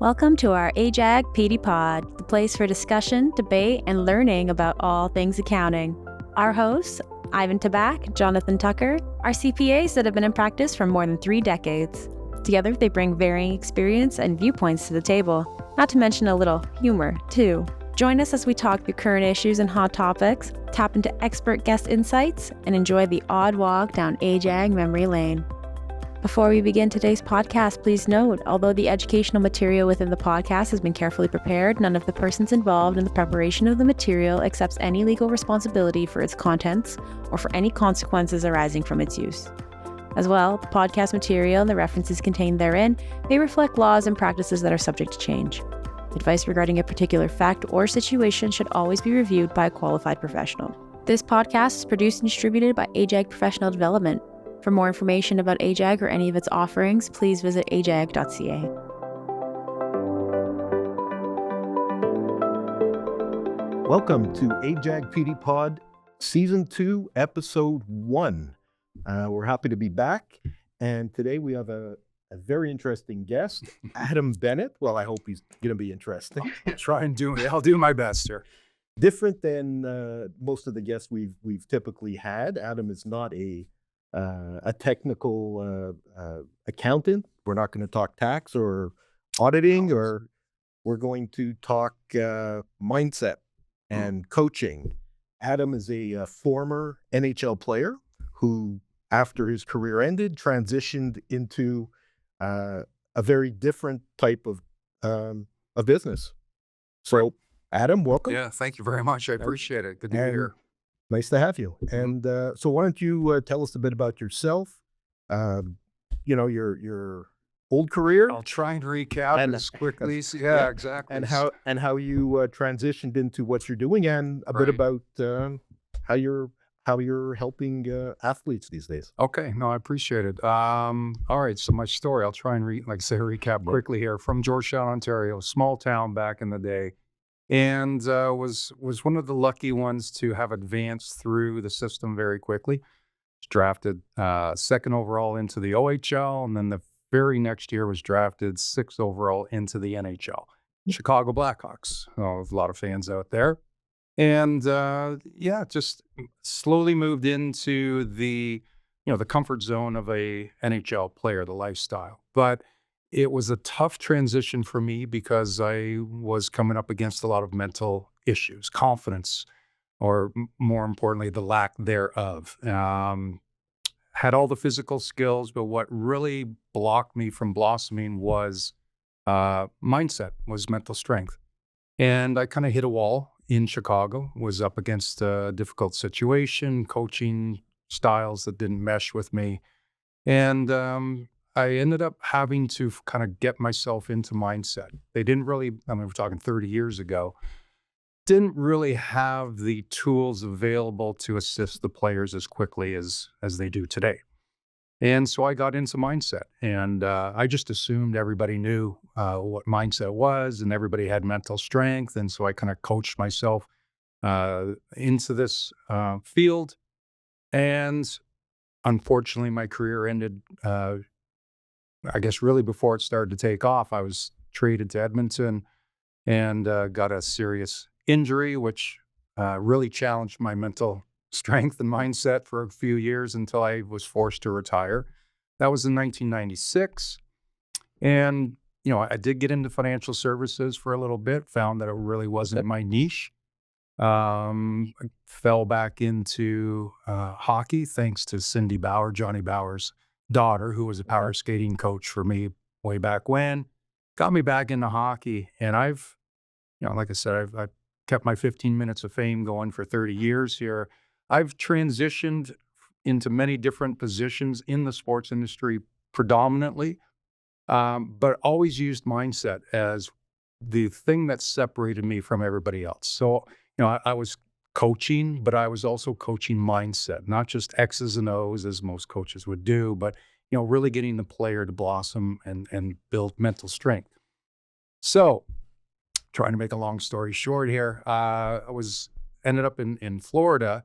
Welcome to our AJAG PD Pod, the place for discussion, debate, and learning about all things accounting. Our hosts, Ivan Tabak, Jonathan Tucker, are CPAs that have been in practice for more than 3 decades. Together, they bring varying experience and viewpoints to the table, not to mention a little humor, too. Join us as we talk through current issues and hot topics, tap into expert guest insights, and enjoy the odd walk down AJAG memory lane. Before we begin today's podcast, please note, although the educational material within the podcast has been carefully prepared, none of the persons involved in the preparation of the material accepts any legal responsibility for its contents or for any consequences arising from its use. As well, the podcast material and the references contained therein may reflect laws and practices that are subject to change. Advice regarding a particular fact or situation should always be reviewed by a qualified professional. This podcast is produced and distributed by AJAG Professional Development. For more information about AJAG or any of its offerings, please visit ajag.ca. Welcome to AJAG PD Pod, Season 2, Episode 1. We're happy to be back, and today we have a very interesting guest, Adam Bennett. Well, I hope he's going to be interesting. I'll do my best, sir. Different than most of the guests we've typically had. Adam is not a technical accountant. We're not going to talk tax or auditing, or we're going to talk mindset and coaching. Adam is a former NHL player who, after his career ended, transitioned into a very different type of business. So, Adam, welcome. Yeah, thank you very much. I appreciate it. Good to be here. Nice to have you. And so why don't you tell us a bit about yourself, your old career. I'll try and recap as quickly. Yeah, exactly. And how you transitioned into what you're doing, and a bit about how you're helping athletes these days. Okay, no, I appreciate it. All right, so my story, I'll try and recap quickly here. From Georgetown, Ontario, small town back in the day. And was one of the lucky ones to have advanced through the system very quickly. Was drafted second overall into the OHL, and then the very next year was drafted 6th overall into the NHL. Chicago Blackhawks. Oh, a lot of fans out there. And just slowly moved into the comfort zone of a NHL player, the lifestyle. But it was a tough transition for me because I was coming up against a lot of mental issues, confidence, or more importantly, the lack thereof. Had all the physical skills, but what really blocked me from blossoming was mindset, was mental strength. And I kind of hit a wall in Chicago, was up against a difficult situation, coaching styles that didn't mesh with me. And I ended up having to kind of get myself into mindset. They didn't really, we're talking 30 years ago, didn't really have the tools available to assist the players as quickly as they do today. And so I got into mindset, and I just assumed everybody knew what mindset was, and everybody had mental strength. And so I kind of coached myself into this field. And unfortunately, my career ended I guess really before it started to take off. I was traded to Edmonton and got a serious injury, which really challenged my mental strength and mindset for a few years until I was forced to retire. That was in 1996. And, I did get into financial services for a little bit, found that it really wasn't my niche. I fell back into hockey thanks to Cindy Bauer, Johnny Bauer's daughter, who was a power skating coach for me way back when, got me back into hockey. And I've, like I said, I've kept my 15 minutes of fame going for 30 years here. I've transitioned into many different positions in the sports industry predominantly, but always used mindset as the thing that separated me from everybody else. So, I was coaching, but I was also coaching mindset, not just X's and O's as most coaches would do, but really getting the player to blossom and build mental strength. So, trying to make a long story short here, I ended up in Florida.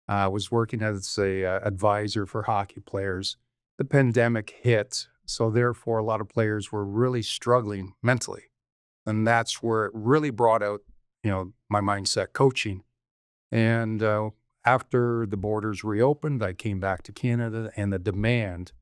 I was working as a advisor for hockey players. The pandemic hit, so therefore a lot of players were really struggling mentally. And that's where it really brought out, my mindset coaching. And after the borders reopened, I came back to Canada, and the demand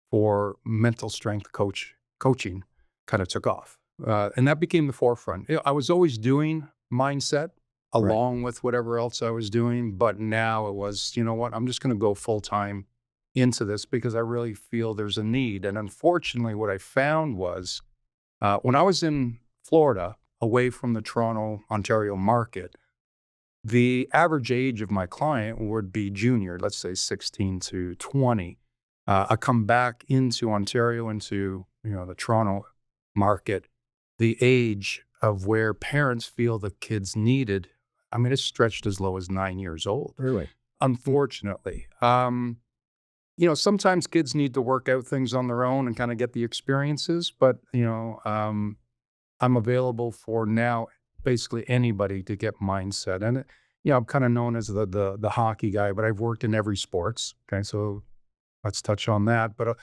for mental strength coaching kind of took off. And that became the forefront. I was always doing mindset along with whatever else I was doing, but now it was, you know what, I'm just going to go full time into this because I really feel there's a need. And unfortunately, what I found was when I was in Florida, away from the Toronto, Ontario market, the average age of my client would be junior, let's say 16 to 20. I come back into Ontario, into the Toronto market, the age of where parents feel the kids needed, I mean, it's stretched as low as 9 years old. Really? Unfortunately. Sometimes kids need to work out things on their own and kind of get the experiences, but, I'm available for now basically anybody to get mindset. And, I'm kind of known as the hockey guy, but I've worked in every sports. Okay, so let's touch on that. But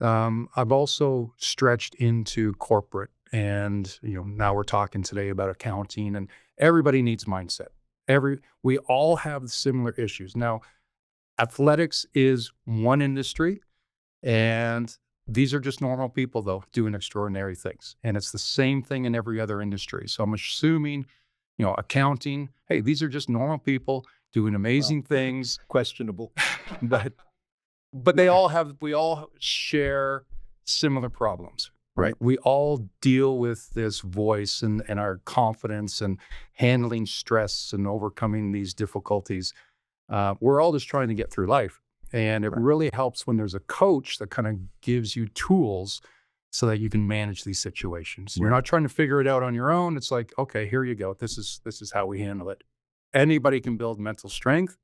I've also stretched into corporate, and now we're talking today about accounting, and everybody needs mindset. We all have similar issues. Now, athletics is one industry, and these are just normal people, though, doing extraordinary things. And it's the same thing in every other industry. So I'm assuming, accounting, hey, these are just normal people doing amazing things. Questionable. But we all share similar problems, right? We all deal with this voice and our confidence and handling stress and overcoming these difficulties. We're all just trying to get through life. And it really helps when there's a coach that kind of gives you tools so that you can manage these situations. You're not trying to figure it out on your own. It's like, okay, here you go. This is how we handle it. Anybody can build mental strength,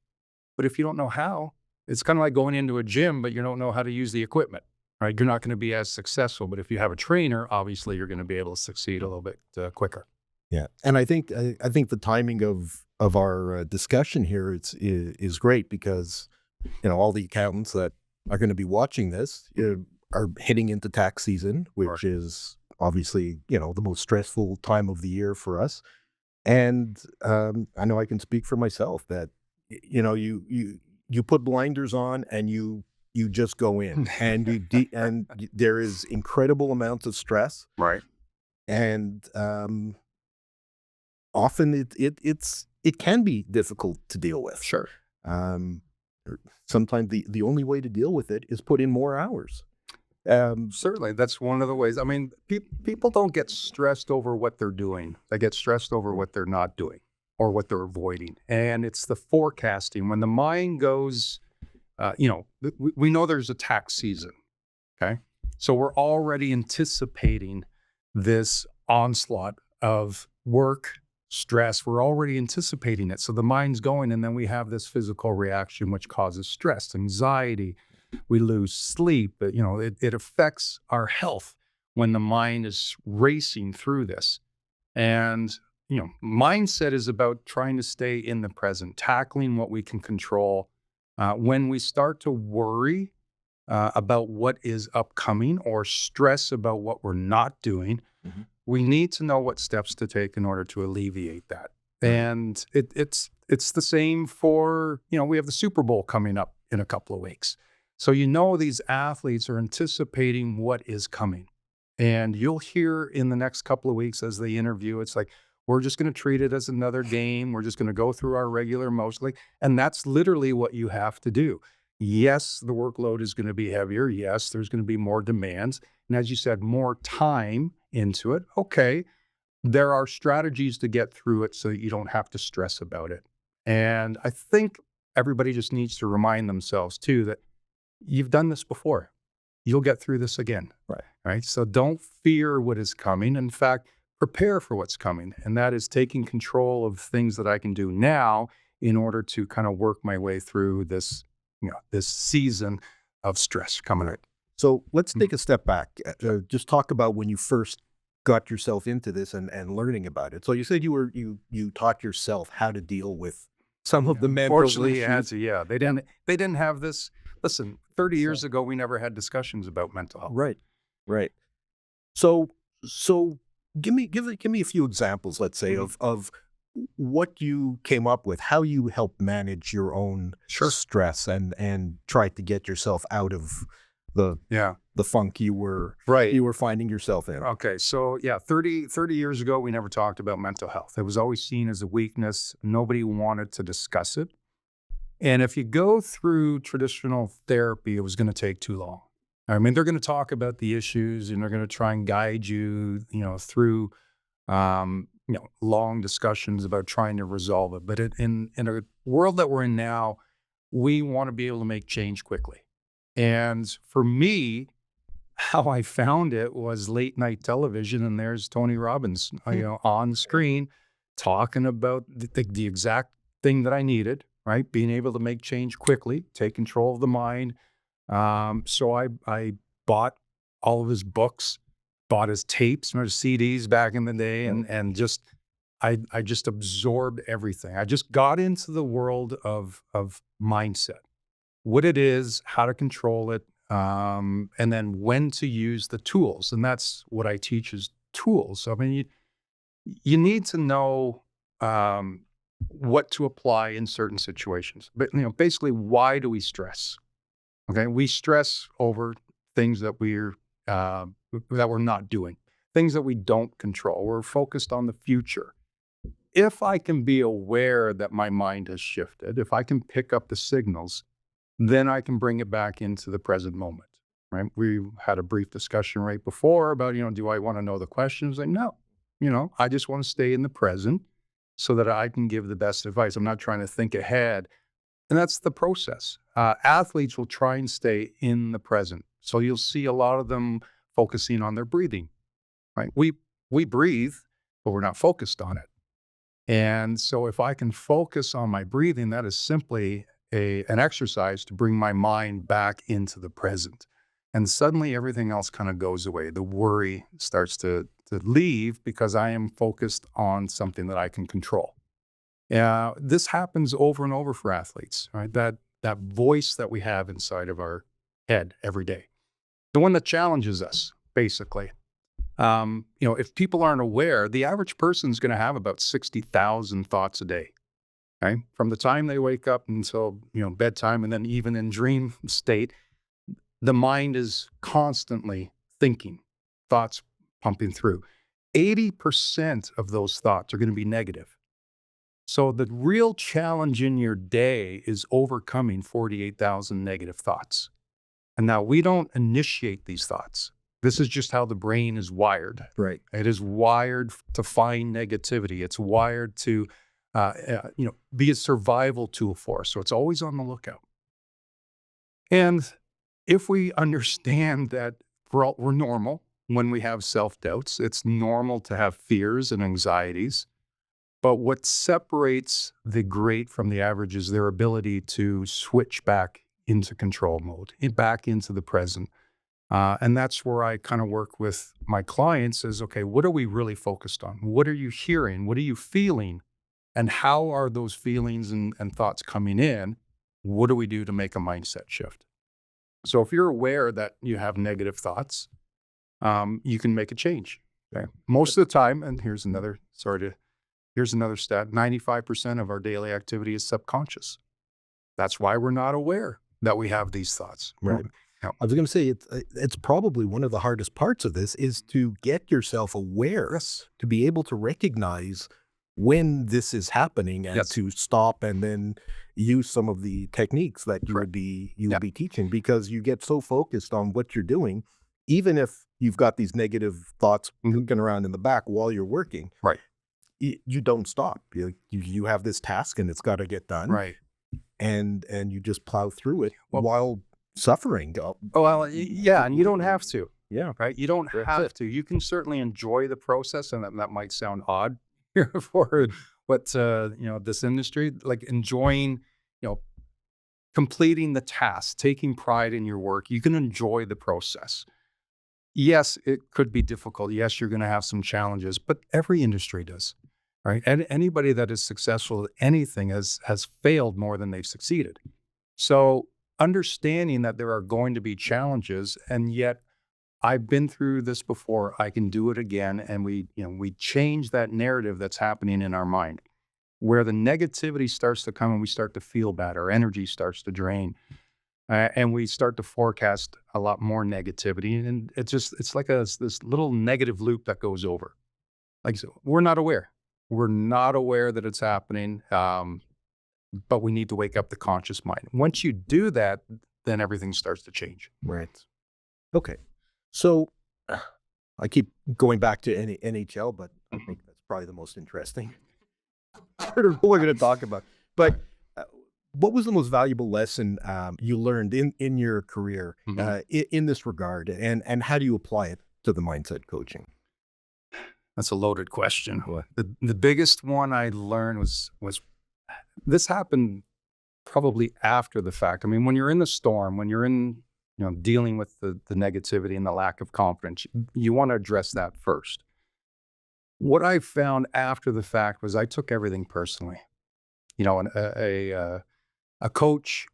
but if you don't know how, it's kind of like going into a gym, but you don't know how to use the equipment, right? You're not going to be as successful. But if you have a trainer, obviously you're going to be able to succeed a little bit quicker. Yeah, and I think the timing of our discussion here is great because all the accountants that are going to be watching this are heading into tax season, which is obviously the most stressful time of the year for us. And I know I can speak for myself that you put blinders on and you just go in and and there is incredible amounts of stress, right? And often it can be difficult to deal with. Sure. Sometimes the only way to deal with it is put in more hours. Certainly, that's one of the ways. I mean, people don't get stressed over what they're doing. They get stressed over what they're not doing or what they're avoiding. And it's the forecasting. When the mind goes, we know there's a tax season, okay? So we're already anticipating this onslaught of work, stress. We're already anticipating it. So the mind's going, and then we have this physical reaction, which causes stress, anxiety. We lose sleep. It affects our health when the mind is racing through this. And, mindset is about trying to stay in the present, tackling what we can control. When we start to worry about what is upcoming or stress about what we're not doing, we need to know what steps to take in order to alleviate that. And it's the same for, we have the Super Bowl coming up in a couple of weeks. So these athletes are anticipating what is coming. And you'll hear in the next couple of weeks as they interview, it's like, we're just going to treat it as another game. We're just going to go through our regular motion. And that's literally what you have to do. Yes, the workload is going to be heavier. Yes, there's going to be more demands. And as you said, more time into it. Okay, there are strategies to get through it so that you don't have to stress about it. And I think everybody just needs to remind themselves too that you've done this before. You'll get through this again. Right. So don't fear what is coming. In fact, prepare for what's coming. And that is taking control of things that I can do now in order to kind of work my way through this, this season of stress coming out. So let's take a step back. Just talk about when you first got yourself into this and learning about it. So you said you taught yourself how to deal with some of the mental issues. They didn't have this. Listen, 30 years ago, we never had discussions about mental health. Right. So Give me a few examples, let's say, of what you came up with, how you help manage your own stress and try to get yourself out of the funk you were finding yourself in. Okay, so 30 years ago, we never talked about mental health. It was always seen as a weakness. Nobody wanted to discuss it. And if you go through traditional therapy, it was going to take too long. I mean, they're going to talk about the issues and they're going to try and guide you, through, long discussions about trying to resolve it. But in a world that we're in now, we want to be able to make change quickly. And for me, how I found it was late night television, and there's Tony Robbins, on screen talking about the exact thing that I needed, right? Being able to make change quickly, take control of the mind. So I bought all of his books, bought his tapes, his CDs back in the day, and just I just absorbed everything. I just got into the world of mindset, what it is, how to control it, and then when to use the tools. And that's what I teach is tools. So, I mean, you need to know what to apply in certain situations. But basically, why do we stress? Okay, we stress over things that we're not doing, things that we don't control. We're focused on the future. If I can be aware that my mind has shifted, if I can pick up the signals, then I can bring it back into the present moment, right? We had a brief discussion right before about, do I want to know the questions? Like, no, I just want to stay in the present so that I can give the best advice. I'm not trying to think ahead. And that's the process. Athletes will try and stay in the present. So you'll see a lot of them focusing on their breathing, right? We breathe, but we're not focused on it. And so if I can focus on my breathing, that is simply an exercise to bring my mind back into the present. And suddenly everything else kind of goes away. The worry starts to leave because I am focused on something that I can control. This happens over and over for athletes, right? That voice that we have inside of our head every day, the one that challenges us, basically. If people aren't aware, the average person is going to have about 60,000 thoughts a day. Okay? From the time they wake up until bedtime, and then even in dream state, the mind is constantly thinking, thoughts pumping through. 80% of those thoughts are going to be negative. So the real challenge in your day is overcoming 48,000 negative thoughts. And now we don't initiate these thoughts. This is just how the brain is wired. Right. It is wired to find negativity. It's wired to be a survival tool for us. So it's always on the lookout. And if we understand that we're normal when we have self-doubts, it's normal to have fears and anxieties. But what separates the great from the average is their ability to switch back into control mode, back into the present. And that's where I kind of work with my clients is, okay, what are we really focused on? What are you hearing? What are you feeling? And how are those feelings and thoughts coming in? What do we do to make a mindset shift? So if you're aware that you have negative thoughts, you can make a change. Okay? Most of the time, and here's another stat, 95% of our daily activity is subconscious. That's why we're not aware that we have these thoughts. Right. I was going to say, it's probably one of the hardest parts of this is to get yourself aware, to be able to recognize when this is happening and to stop and then use some of the techniques that you would be teaching, because you get so focused on what you're doing, even if you've got these negative thoughts looking around in the back while you're working. Right. You don't stop. You have this task and it's got to get done. Right. And you just plow through it while suffering. And you don't have to. Yeah. Right. You don't have to. You can certainly enjoy the process, and that might sound odd for what this industry, like enjoying, completing the task, taking pride in your work. You can enjoy the process. Yes, it could be difficult. Yes, you're going to have some challenges, but every industry does. Right? And anybody that is successful at anything has failed more than they've succeeded. So understanding that there are going to be challenges, and yet I've been through this before. I can do it again. And we change that narrative that's happening in our mind, where the negativity starts to come and we start to feel bad. Our energy starts to drain, and we start to forecast a lot more negativity. And it's like this little negative loop that goes over. Like, so we're not aware. We're not aware that it's happening, but we need to wake up the conscious mind. Once you do that, then everything starts to change. Right. Okay. So I keep going back to NHL, but I think that's probably the most interesting part of what we're going to talk about. But what was the most valuable lesson you learned in your career in this regard, and how do you apply it to the mindset coaching? That's a loaded question. The biggest one I learned was this happened probably after the fact. I mean, when you're in the storm, when you're in, dealing with the negativity and the lack of confidence, you want to address that first. What I found after the fact was I took everything personally. And a coach,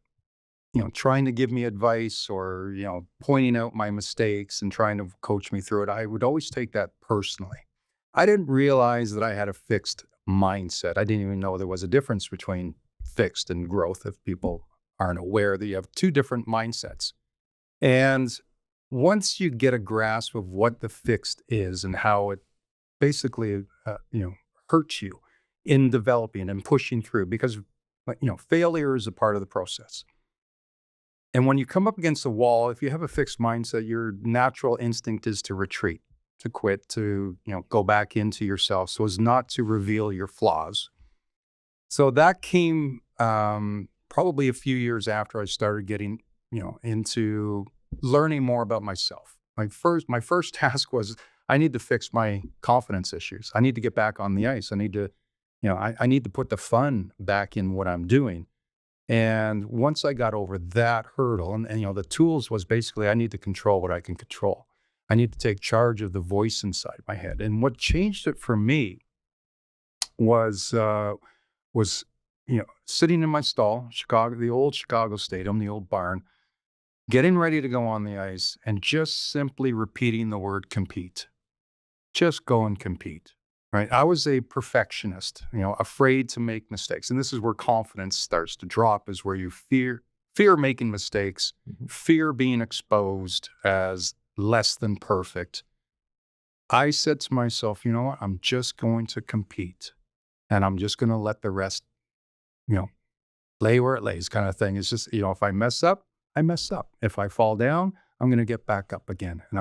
trying to give me advice or, pointing out my mistakes and trying to coach me through it, I would always take that personally. I didn't realize that I had a fixed mindset. I didn't even know there was a difference between fixed and growth, if people aren't aware that you have two different mindsets. And once you get a grasp of what the fixed is and how it basically, hurts you in developing and pushing through, because, failure is a part of the process. And when you come up against a wall, if you have a fixed mindset, your natural instinct is to retreat, to quit, to, go back into yourself so as not to reveal your flaws. So that came probably a few years after I started getting, into learning more about myself. My first task was I need to fix my confidence issues. I need to get back on the ice. I need to, I need to put the fun back in what I'm doing. And once I got over that hurdle, and the tools was basically I need to control what I can control. I need to take charge of the voice inside my head. And what changed it for me was sitting in my stall, Chicago, the old Chicago Stadium, the old barn, getting ready to go on the ice and just simply repeating the word compete. Just go and compete, right? I was a perfectionist, afraid to make mistakes. And this is where confidence starts to drop, is where you fear making mistakes, fear being exposed as less than perfect. I said to myself, you know what? I'm just going to compete, and I'm just going to let the rest, lay where it lays, kind of thing. It's just, if I mess up, I mess up. If I fall down, I'm going to get back up again, and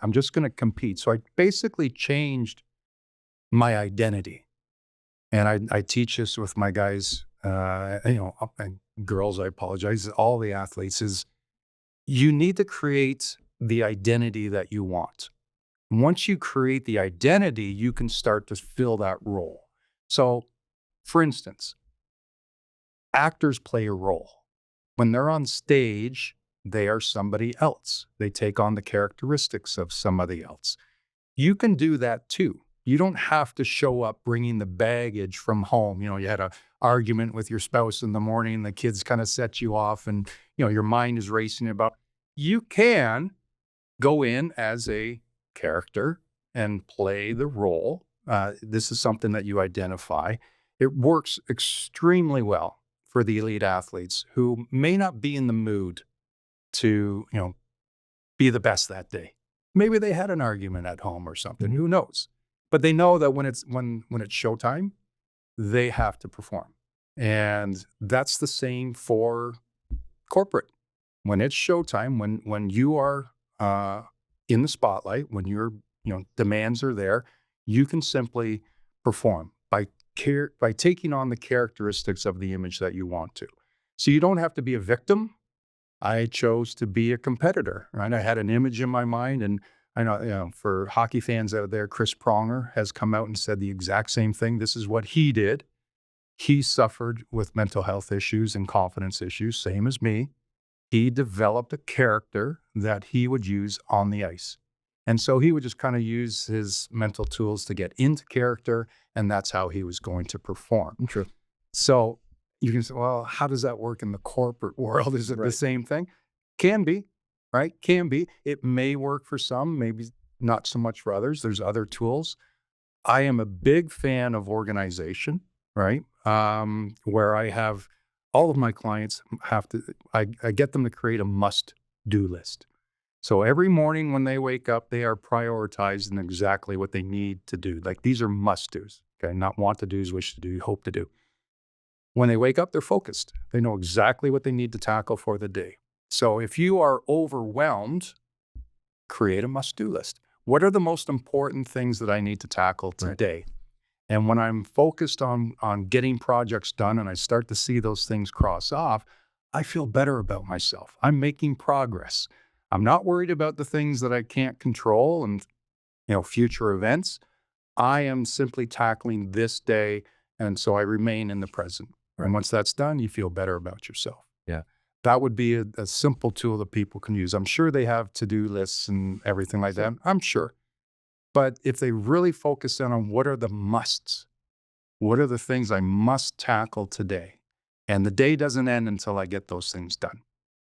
I'm just going to compete. So I basically changed my identity, and I teach this with my guys, and girls. I apologize. All the athletes is you need to create the identity that you want. Once you create the identity, you can start to fill that role. So, for instance, actors play a role. When they're on stage, they are somebody else. They take on the characteristics of somebody else. You can do that too. You don't have to show up bringing the baggage from home. You had an argument with your spouse in the morning, the kids kind of set you off, and your mind is racing about. You can go in as a character and play the role. This is something that you identify. It works extremely well for the elite athletes who may not be in the mood to, be the best that day. Maybe they had an argument at home or something, who knows? But they know that when it's showtime, they have to perform. And that's the same for corporate. When it's showtime, when you are in the spotlight, when your demands are there, you can simply perform by taking on the characteristics of the image that you want to. So you don't have to be a victim. I chose to be a competitor, right? I had an image in my mind, and I know, for hockey fans out there, Chris Pronger has come out and said the exact same thing. This is what he did. He suffered with mental health issues and confidence issues, same as me. He developed a character that he would use on the ice. And so he would just kind of use his mental tools to get into character, and that's how he was going to perform. True. So you can say, well, how does that work in the corporate world? Is it the same thing? Can be. right? Can be. It may work for some, maybe not so much for others. There's other tools. I am a big fan of organization, right? Where I have all of my clients I get them to create a must-do list. So every morning when they wake up, they are prioritized in exactly what they need to do. Like these are must-dos, okay? Not want to do's, wish to do, hope to do. When they wake up, they're focused. They know exactly what they need to tackle for the day. So if you are overwhelmed, create a must-do list. What are the most important things that I need to tackle today? Right. And when I'm focused on getting projects done and I start to see those things cross off, I feel better about myself. I'm making progress. I'm not worried about the things that I can't control and, future events. I am simply tackling this day. And so I remain in the present. Right. And once that's done, you feel better about yourself. Yeah. That would be a simple tool that people can use. I'm sure they have to-do lists and everything like that. I'm sure. But if they really focus in on what are the musts, what are the things I must tackle today? And the day doesn't end until I get those things done.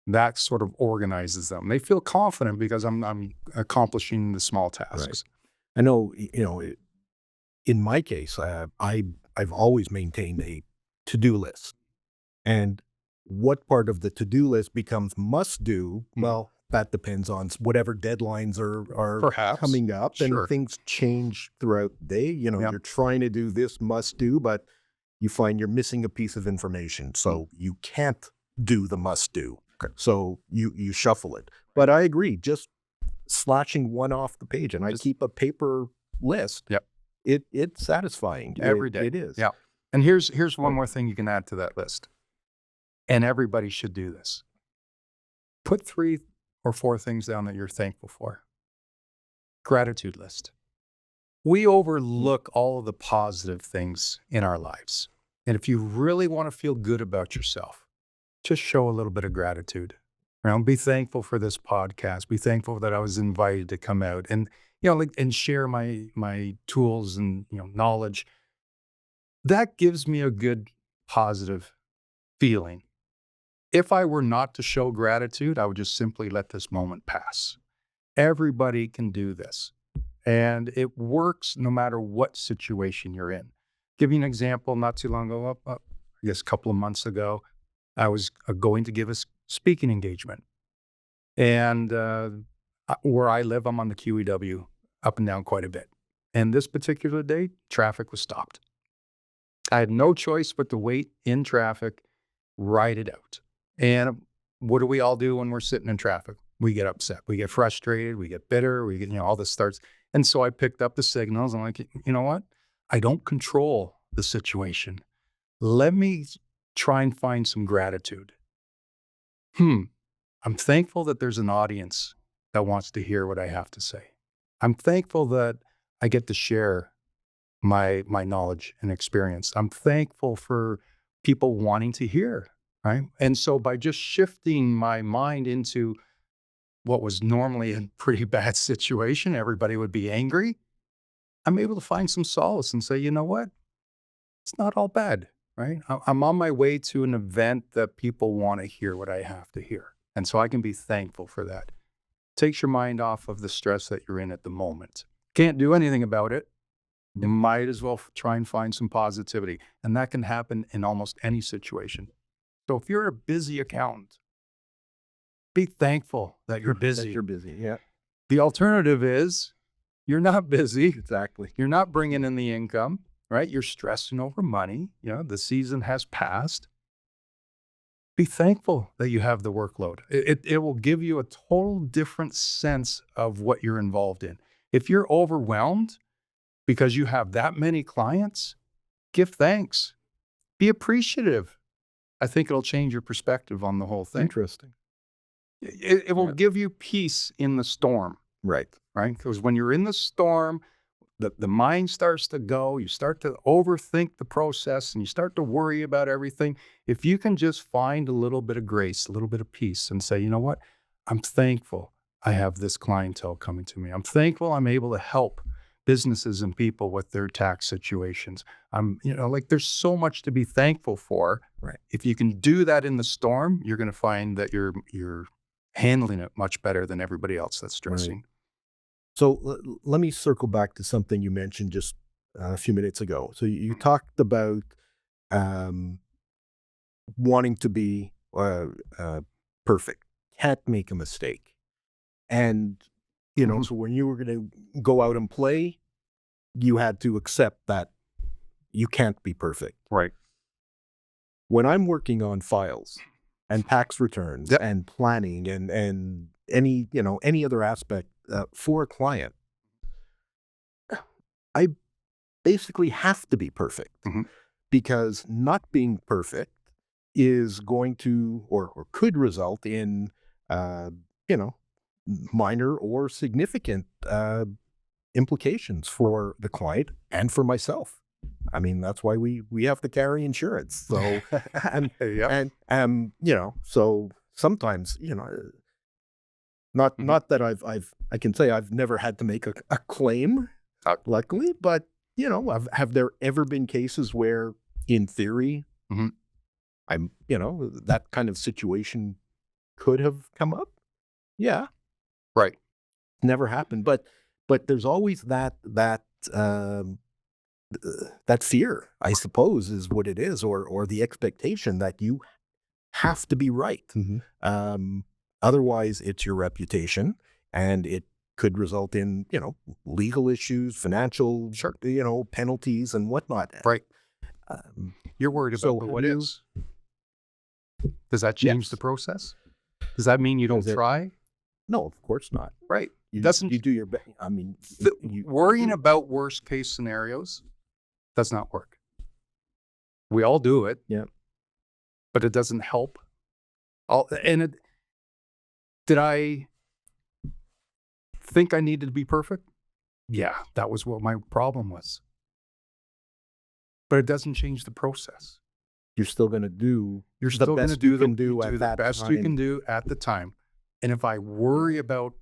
That sort of organizes them. They feel confident because I'm accomplishing the small tasks. Right. I know, in my case, I've always maintained a to-do list. And what part of the to-do list becomes must-do, well, that depends on whatever deadlines are perhaps coming up. Sure. And things change throughout the day. You're trying to do this must-do, but you find you're missing a piece of information. So you can't do the must-do. Okay. So you shuffle it. But I agree, just slashing one off the page, and I keep a paper list. Yep. It's satisfying. Every day. It is. Yeah. And here's one more thing you can add to that list. And everybody should do this. Put 3 or 4 things down that you're thankful for. Gratitude list. We overlook all of the positive things in our lives. And if you really want to feel good about yourself, just show a little bit of gratitude. Be thankful for this podcast. Be thankful that I was invited to come out and, and share my tools and, knowledge. That gives me a good, positive feeling. If I were not to show gratitude, I would just simply let this moment pass. Everybody can do this. And it works no matter what situation you're in. Give you an example, not too long ago, I guess a couple of months ago, I was going to give a speaking engagement. And where I live, I'm on the QEW up and down quite a bit. And this particular day, traffic was stopped. I had no choice but to wait in traffic, ride it out. And what do we all do when we're sitting in traffic? We get upset, we get frustrated, we get bitter, we get, all this starts. And so I picked up the signals. I'm like, you know what? I don't control the situation. Let me try and find some gratitude. I'm thankful that there's an audience that wants to hear what I have to say. I'm thankful that I get to share my knowledge and experience. I'm thankful for people wanting to hear, right? And so by just shifting my mind into what was normally a pretty bad situation, everybody would be angry, I'm able to find some solace and say, you know what? It's not all bad, right? I'm on my way to an event that people want to hear what I have to hear. And so I can be thankful for that. Takes your mind off of the stress that you're in at the moment. Can't do anything about it. You might as well try and find some positivity. And that can happen in almost any situation. So if you're a busy accountant, be thankful that you're busy. That you're busy, yeah. The alternative is you're not busy. Exactly. You're not bringing in the income, right? You're stressing over money. The season has passed. Be thankful that you have the workload. It will give you a total different sense of what you're involved in. If you're overwhelmed because you have that many clients, give thanks. Be appreciative. I think it'll change your perspective on the whole thing. Interesting. It will give you peace in the storm. Right. Right? Because when you're in the storm, the mind starts to go, you start to overthink the process and you start to worry about everything. If you can just find a little bit of grace, a little bit of peace and say, you know what? I'm thankful I have this clientele coming to me. I'm thankful I'm able to help businesses and people with their tax situations. There's so much to be thankful for. Right. If you can do that in the storm, you're going to find that your handling it much better than everybody else that's stressing. So let me circle back to something you mentioned just a few minutes ago. So you talked about wanting to be perfect, can't make a mistake. And, so when you were going to go out and play, you had to accept that you can't be perfect. Right. When I'm working on files and tax returns and planning and any other aspect for a client, I basically have to be perfect because not being perfect is going to or could result in minor or significant implications for the client and for myself. I mean, that's why we have to carry insurance. So so sometimes, not that I can say I've never had to make a claim, luckily, but have there ever been cases where in theory I'm, that kind of situation could have come up? Yeah. Right. Never happened. But there's always that fear, I suppose, is what it is, or the expectation that you have to be right. Otherwise, it's your reputation, and it could result in legal issues, financial penalties, and whatnot. Right. You're worried about what is. Does that change the process? Does that mean you don't try? No, of course not. Right. You do your best. I mean, worrying about worst case scenarios does not work. We all do it. Yeah. But it doesn't help. Did I think I needed to be perfect? Yeah, that was what my problem was. But it doesn't change the process. You're still going to do the best you can do at the time. And if I worry about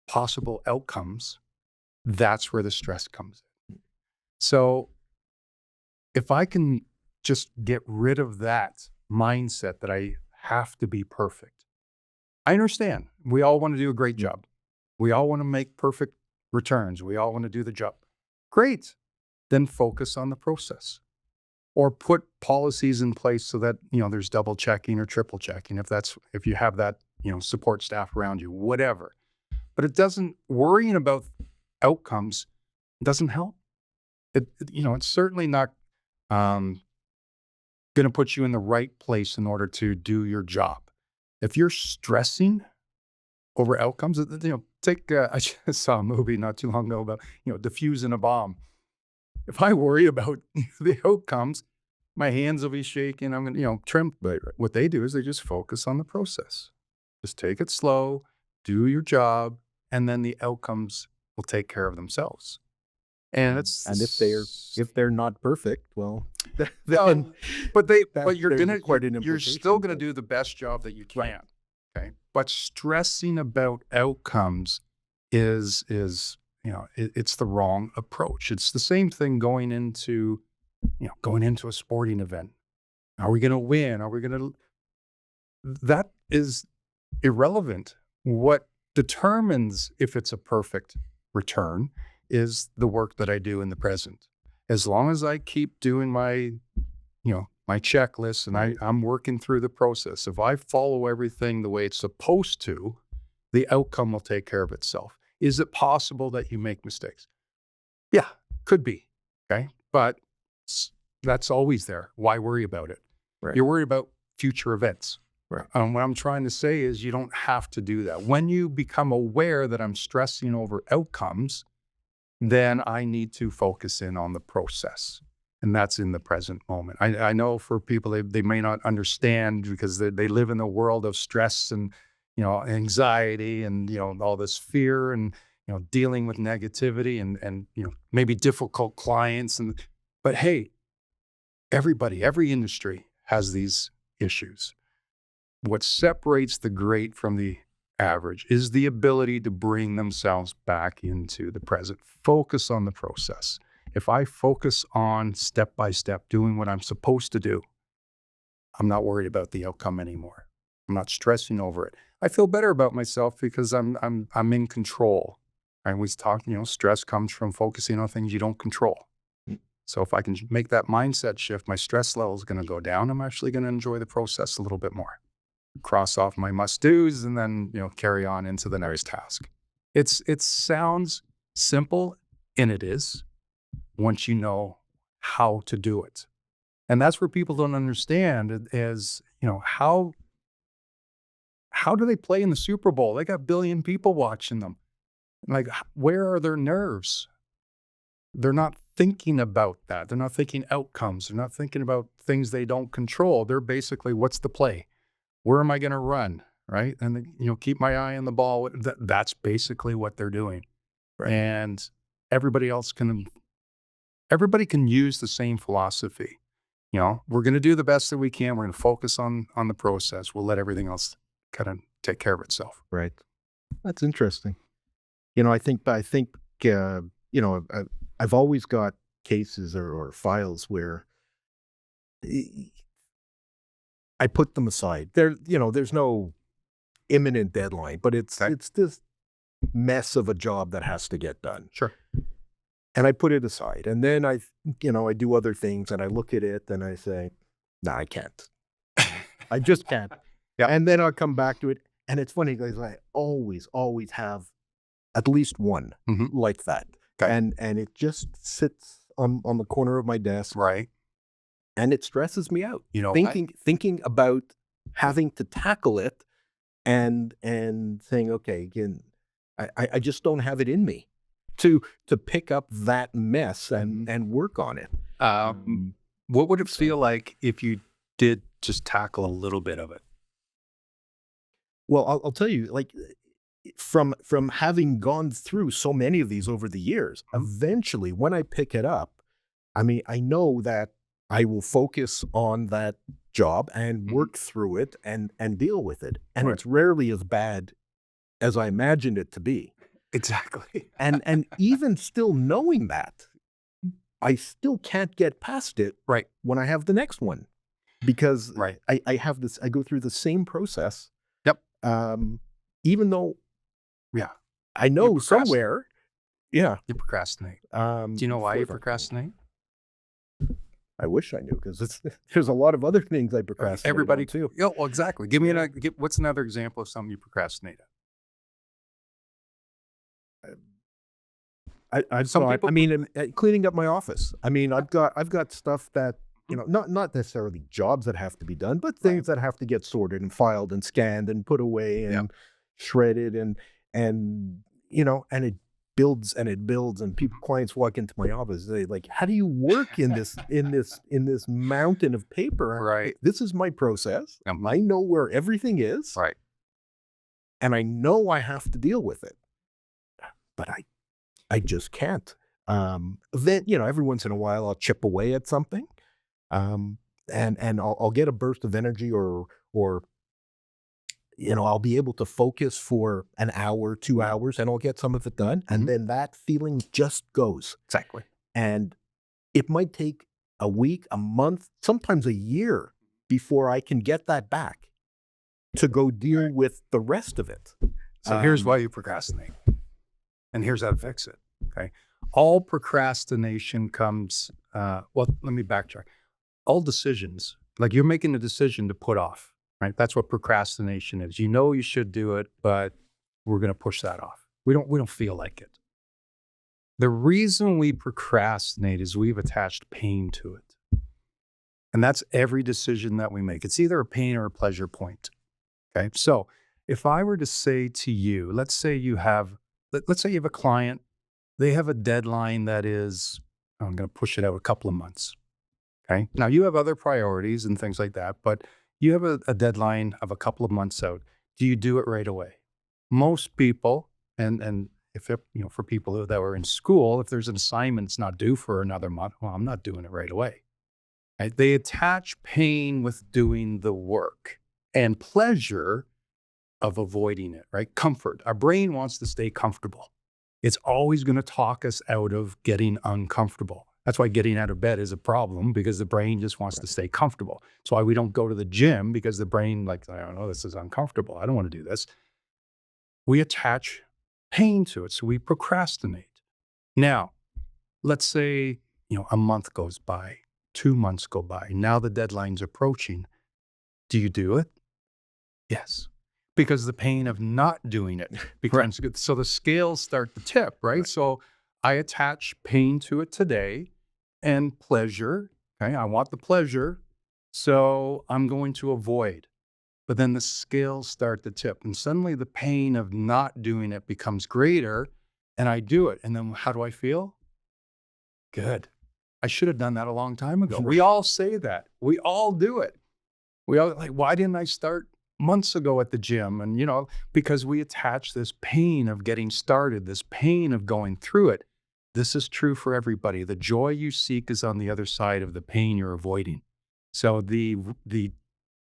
possible outcomes, that's where the stress comes in. So if I can just get rid of that mindset that I have to be perfect. I understand. We all want to do a great job. We all want to make perfect returns. We all want to do the job. Great. Then focus on the process. Or put policies in place so that, there's double checking or triple checking if you have that, support staff around you, whatever. But worrying about outcomes doesn't help. It's certainly not going to put you in the right place in order to do your job. If you're stressing over outcomes, I just saw a movie not too long ago about, diffusing a bomb. If I worry about the outcomes, my hands will be shaking. I'm going to, trim. But what they do is they just focus on the process. Just take it slow, do your job, and then the outcomes will take care of themselves. And if they're not perfect, well, then, you're still gonna do the best job that you can. Right. Okay, but stressing about outcomes is it's the wrong approach. It's the same thing going into a sporting event. Are we gonna win? That is irrelevant. What determines if it's a perfect return is the work that I do in the present. As long as I keep doing my checklist and I'm working through the process, if I follow everything the way it's supposed to, the outcome will take care of itself. Is it possible that you make mistakes? Yeah, could be. Okay. But that's always there. Why worry about it? Right. You're worried about future events. Right. What I'm trying to say is you don't have to do that. When you become aware that I'm stressing over outcomes, then I need to focus in on the process. And that's in the present moment. I know for people, they may not understand because they live in a world of stress and, anxiety and, all this fear and, dealing with negativity and maybe difficult clients. But hey, every industry has these issues. What separates the great from the average is the ability to bring themselves back into the present. Focus on the process. If I focus on step by step doing what I'm supposed to do, I'm not worried about the outcome anymore. I'm not stressing over it. I feel better about myself because I'm in control. I always talk, stress comes from focusing on things you don't control. So if I can make that mindset shift, my stress level is going to go down. I'm actually going to enjoy the process a little bit more. Cross off my must-dos and then, carry on into the next task. It sounds simple, and it is, once you know how to do it. And that's where people don't understand is, how do they play in the Super Bowl? They got 1 billion people watching them. Like, where are their nerves? They're not thinking about that. They're not thinking outcomes. They're not thinking about things they don't control. They're basically, what's the play? Where am I going to run? Right? And, keep my eye on the ball. That's basically what they're doing. Right. And everybody can use the same philosophy. We're going to do the best that we can. We're going to focus on the process. We'll let everything else kind of take care of itself. Right. That's interesting. I think I've always got cases or files where I put them aside. There's no imminent deadline, but it's this mess of a job that has to get done. Sure. And I put it aside, and then I do other things, and I look at it and I say, "Nah, I can't. I just can't." Yeah. And then I'll come back to it, and it's funny because I always have at least one like that, and it just sits on the corner of my desk, right? And it stresses me out. Thinking about having to tackle it, and saying, okay, again, I just don't have it in me to pick up that mess and work on it. What would it feel like if you did just tackle a little bit of it? Well, I'll tell you, like, from having gone through so many of these over the years, eventually when I pick it up, I know that I will focus on that job and work through it and deal with it. And it's rarely as bad as I imagined it to be. Exactly. And even still knowing that, I still can't get past it when I have the next one. Because I have this, I go through the same process. Yep. Even though I know somewhere. Yeah. You procrastinate. Do you know why you procrastinate? I wish I knew, because there's a lot of other things I procrastinate. Everybody too. Yeah, well, exactly. Give me what's another example of something you procrastinate at? Cleaning up my office. I've got stuff that, not necessarily jobs that have to be done, but things that have to get sorted and filed and scanned and put away and shredded and it builds and clients walk into my office. They like, how do you work in this mountain of paper? Right. This is my process. I know where everything is. Right. And I know I have to deal with it, but I just can't. Then, every once in a while I'll chip away at something. And I'll get a burst of energy or I'll be able to focus for an hour, 2 hours, and I'll get some of it done. And then that feeling just goes. Exactly. And it might take a week, a month, sometimes a year before I can get that back to go deal with the rest of it. So here's why you procrastinate. And here's how to fix it. Okay. All procrastination comes, let me backtrack. All decisions, like you're making a decision to put off. Right? That's what procrastination is. You should do it, but we're going to push that off. We don't feel like it. The reason we procrastinate is we've attached pain to it. And that's every decision that we make. It's either a pain or a pleasure point. Okay. So if I were to say to you, let's say you have a client, they have a deadline that is, I'm going to push it out a couple of months. Okay. Now you have other priorities and things like that, but you have a deadline of a couple of months out. Do you do it right away? Most people, and if it, for people that were in school, if there's an assignment that's not due for another month, well, I'm not doing it right away. Right? They attach pain with doing the work and pleasure of avoiding it, right? Comfort. Our brain wants to stay comfortable. It's always going to talk us out of getting uncomfortable. That's why getting out of bed is a problem, because the brain just wants to stay comfortable. That's why we don't go to the gym, because the brain, like, I don't know, this is uncomfortable. I don't want to do this. We attach pain to it, so we procrastinate. Now, let's say, a month goes by, 2 months go by. Now the deadline's approaching. Do you do it? Yes. Because the pain of not doing it becomes good. So the scales start to tip, right? So I attach pain to it today and pleasure. Okay, I want the pleasure, so I'm going to avoid. But then the scales start to tip, and suddenly the pain of not doing it becomes greater, and I do it. And then how do I feel? Good. I should have done that a long time ago. We all say that. We all do it. We all like, why didn't I start months ago at the gym? And, because we attach this pain of getting started, this pain of going through it. This is true for everybody. The joy you seek is on the other side of the pain you're avoiding. So the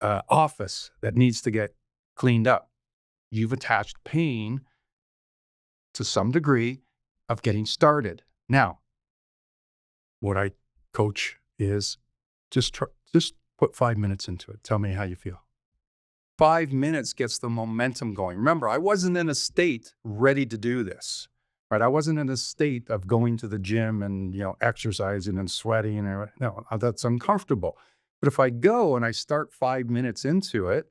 office that needs to get cleaned up, you've attached pain to some degree of getting started. Now, what I coach is just put 5 minutes into it. Tell me how you feel. 5 minutes gets the momentum going. Remember, I wasn't in a state ready to do this, right? I wasn't in a state of going to the gym and, exercising and sweating. No, that's uncomfortable. But if I go and I start 5 minutes into it,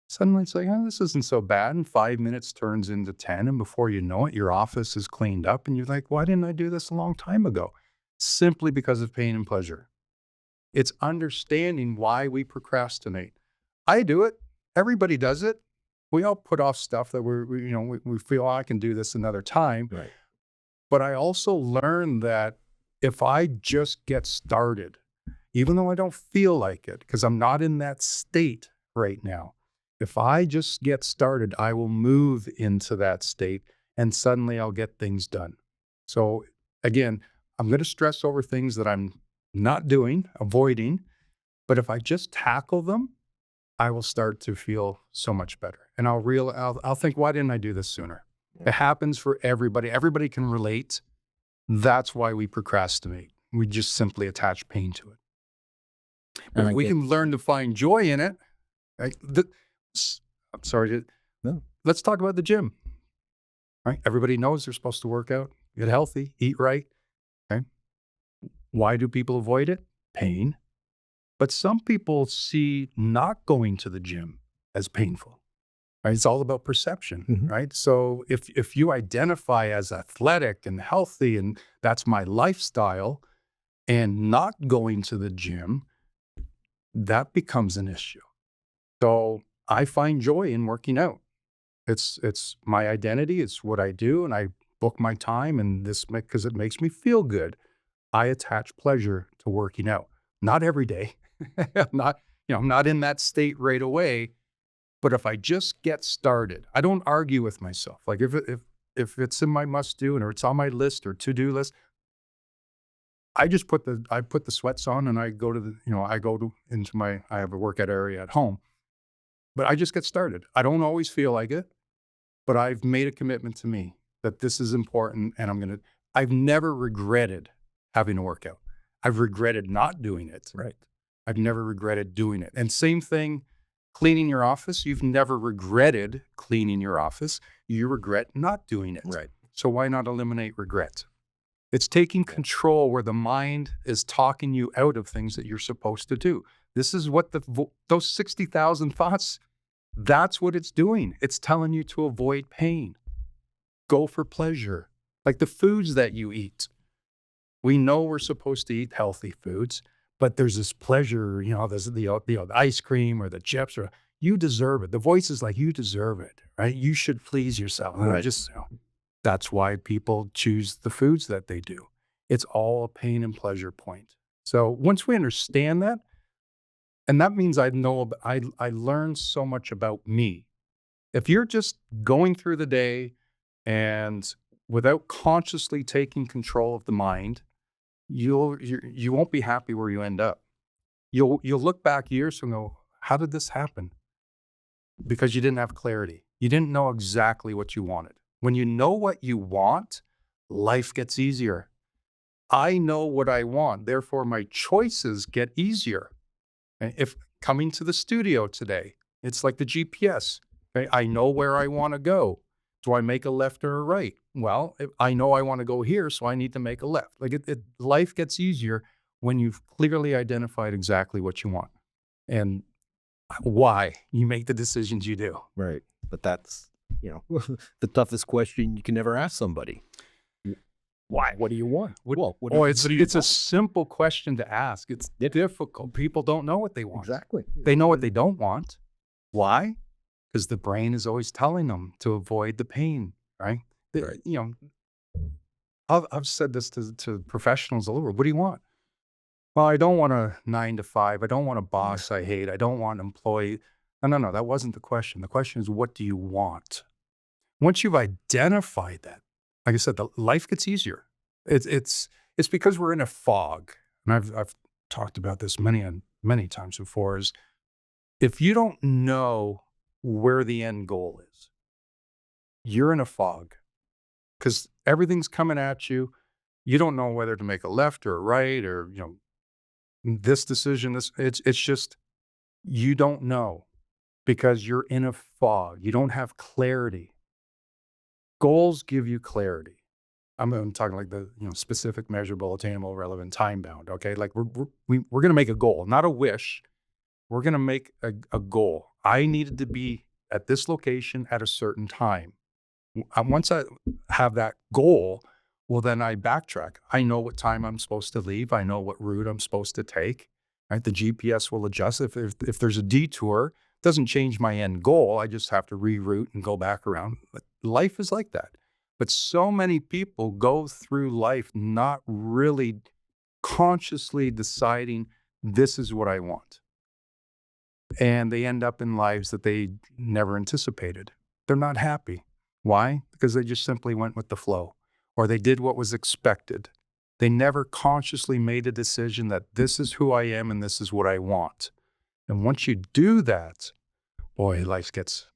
suddenly it's like, oh, this isn't so bad. And 5 minutes turns into 10. And before you know it, your office is cleaned up. And you're like, why didn't I do this a long time ago? Simply because of pain and pleasure. It's understanding why we procrastinate. I do it. Everybody does it. We all put off stuff that we feel, I can do this another time. Right. But I also learned that if I just get started, even though I don't feel like it, because I'm not in that state right now, if I just get started, I will move into that state and suddenly I'll get things done. So again, I'm going to stress over things that I'm not doing, avoiding, but if I just tackle them, I will start to feel so much better. And I'll think, why didn't I do this sooner? It happens for everybody. Everybody can relate. That's why we procrastinate. We just simply attach pain to it. But we can learn to find joy in it. Right? I'm sorry. No. Let's talk about the gym. Right? Everybody knows they're supposed to work out, get healthy, eat right. Okay. Why do people avoid it? Pain. But some people see not going to the gym as painful. Right? It's all about perception, right? So if you identify as athletic and healthy and that's my lifestyle, and not going to the gym, that becomes an issue. So I find joy in working out. It's my identity. It's what I do, and I book my time, and because it makes me feel good. I attach pleasure to working out. Not every day. I'm not in that state right away. But if I just get started, I don't argue with myself. Like if it's in my must do or it's on my list or to-do list, I put the sweats on and I go to I have a workout area at home, but I just get started. I don't always feel like it, but I've made a commitment to me that this is important and I've never regretted having a workout. I've regretted not doing it. Right. I've never regretted doing it. And same thing, cleaning your office. You've never regretted cleaning your office. You regret not doing it. Right. So why not eliminate regret? It's taking control where the mind is talking you out of things that you're supposed to do. This is what those 60,000 thoughts, that's what it's doing. It's telling you to avoid pain. Go for pleasure. Like the foods that you eat. We know we're supposed to eat healthy foods, but there's this pleasure, there's the ice cream or the chips, or you deserve it. The voice is like, you deserve it, right? You should please yourself. Right. That's why people choose the foods that they do. It's all a pain and pleasure point. So once we understand that, and that means I learn so much about me. If you're just going through the day and without consciously taking control of the mind, you won't be happy where you end up. You'll look back years and go, how did this happen? Because you didn't have clarity. You didn't know exactly what you wanted. When you know what you want, life gets easier. I know what I want. Therefore, my choices get easier. Okay? If coming to the studio today, it's like the GPS. Okay? I know where I want to go. Do I make a left or a right? Well, I know I want to go here, so I need to make a left. Like life gets easier when you've clearly identified exactly what you want and why you make the decisions you do. Right. But that's, the toughest question you can ever ask somebody. Why? What do you want? It's a simple question to ask. It's difficult. People don't know what they want. Exactly. They know what they don't want. Why? Because the brain is always telling them to avoid the pain, right? Right. I've said this to professionals all over. What do you want? Well, I don't want a 9 to 5. I don't want a boss I hate. I don't want an employee. No, that wasn't the question. The question is, what do you want? Once you've identified that, like I said, the life gets easier. It's because we're in a fog. And I've talked about this many times before, is if you don't know where the end goal is, you're in a fog because everything's coming at you. You don't know whether to make a left or a right or, this decision, it's just, you don't know because you're in a fog. You don't have clarity. Goals give you clarity. I'm talking like the specific, measurable, attainable, relevant, time bound. Okay, like we're going to make a goal, not a wish. We're going to make a goal. I needed to be at this location at a certain time. Once I have that goal, well, then I backtrack. I know what time I'm supposed to leave. I know what route I'm supposed to take. Right, the GPS will adjust. If there's a detour, it doesn't change my end goal. I just have to reroute and go back around. But life is like that. But so many people go through life not really consciously deciding this is what I want. And they end up in lives that they never anticipated. They're not happy. Why? Because they just simply went with the flow, or they did what was expected. They never consciously made a decision that this is who I am and this is what I want. And once you do that, boy, life gets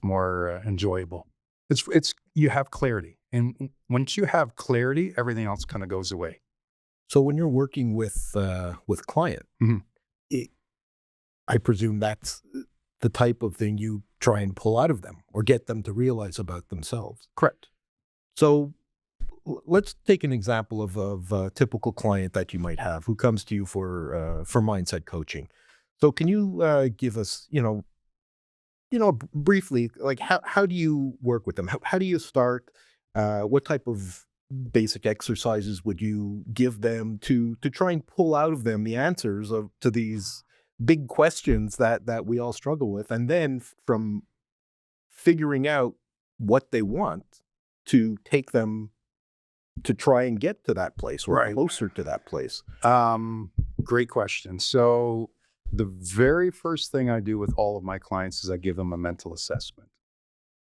more enjoyable. It's you have clarity, and once you have clarity, everything else kind of goes away. So when you're working with client, I presume that's the type of thing you try and pull out of them or get them to realize about themselves. Correct. So let's take an example of a typical client that you might have who comes to you for mindset coaching. So can you give us, briefly, like how do you work with them? How do you start? What type of basic exercises would you give them to try and pull out of them the answers to these big questions that we all struggle with, and then from figuring out what they want to take them to try and get to that place or closer to that place? Great question. So the very first thing I do with all of my clients is I give them a mental assessment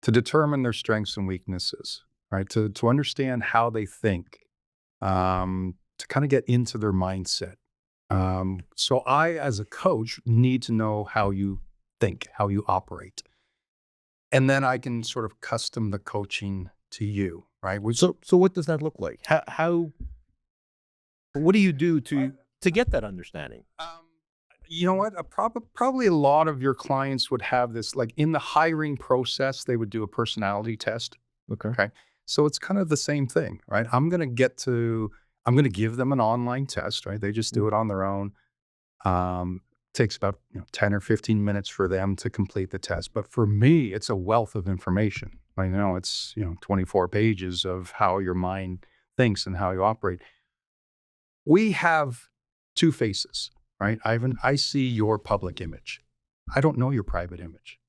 to determine their strengths and weaknesses, right? To understand how they think, to kind of get into their mindset. So I, as a coach, need to know how you think, how you operate. And then I can sort of custom the coaching to you, right? So what does that look like? What do you do to get that understanding? You know what? Probably a lot of your clients would have this, like in the hiring process, they would do a personality test. Okay. So it's kind of the same thing, right? I'm going to give them an online test, right? They just do it on their own. Takes about 10 or 15 minutes for them to complete the test. But for me, it's a wealth of information. I know it's 24 pages of how your mind thinks and how you operate. We have two faces, right? Ivan, I see your public image. I don't know your private image.